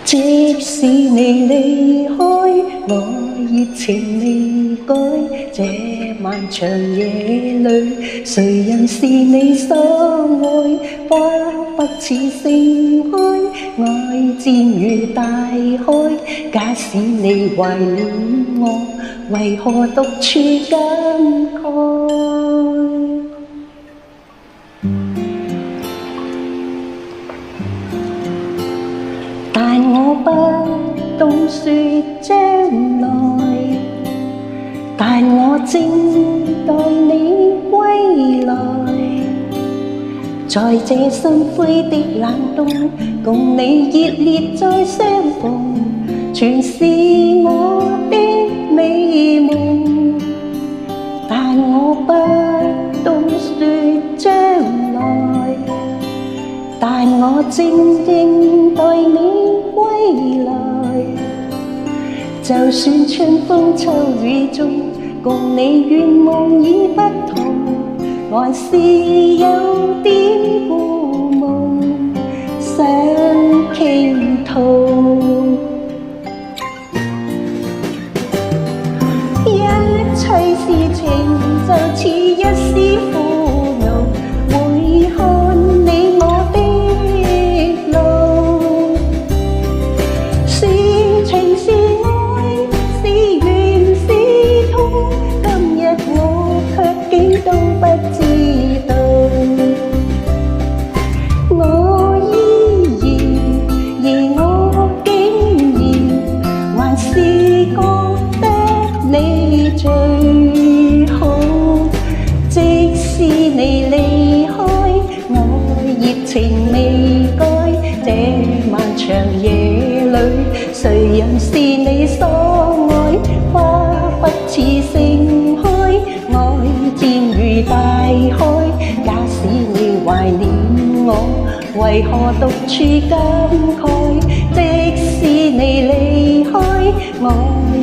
即使你離開，我熱情未改。這漫長夜裏，誰人是你所愛？花不似盛開，愛漸如大海。假使你懷念我，為何獨處感慨？但我不懂說將來，但我正待你歸來。在這心灰的冷冬，共你熱烈再相逢，全是我的美夢。但我不懂說將來，但我靜靜待你歸來。就算春風秋雨中，共你願望已不同，還是有點故夢想傾吐。一切事情就似一絲苦惱，會看你我的路，是情是愛，是緣是痛，今日我卻竟都不知道。我依然，而我竟然還是覺得你最好。即使你離開，我熱情未改。這漫長夜裏，誰人是你所愛？花不似盛開，愛漸如大海。假使你懷念我，為何獨處感慨？即使你離開，我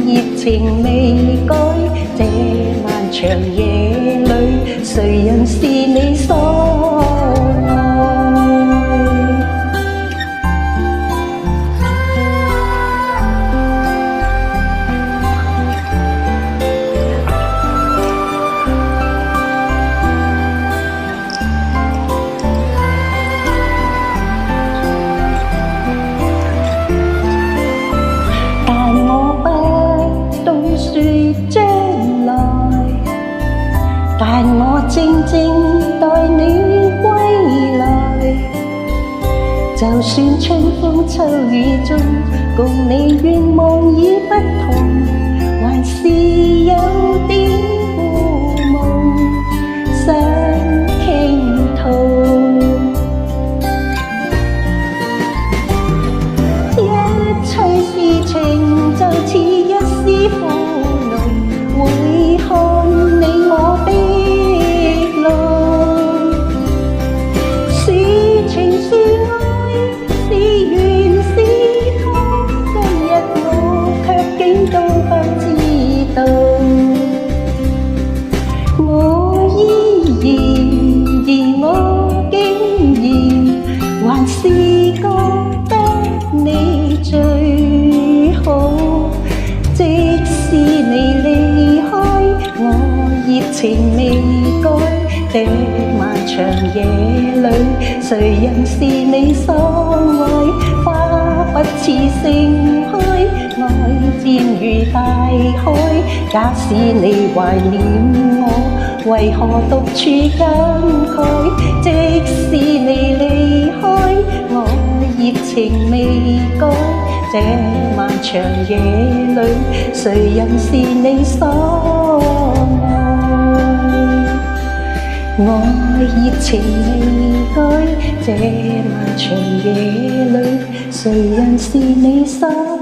熱情未改。這漫長夜裏，誰人是你所愛？但我靜靜待你歸來，就算春風秋雨中，共你願望已不同，還是有點故夢想傾吐。一切事情就似一絲苦惱，會看你我的路，是情是愛，是緣是痛，今日我卻竟都不知道。我依然，而我竟然還是覺得你最好。即使你離開，我熱情未改。這漫長夜裏，誰人是你所愛？花不似盛開，愛漸如大海。假使你懷念我，為何獨處感慨？即使你離開，我熱情未改。這漫長夜裏，誰人是你所愛？我熱情未改。這漫長夜裏，誰人是你所愛？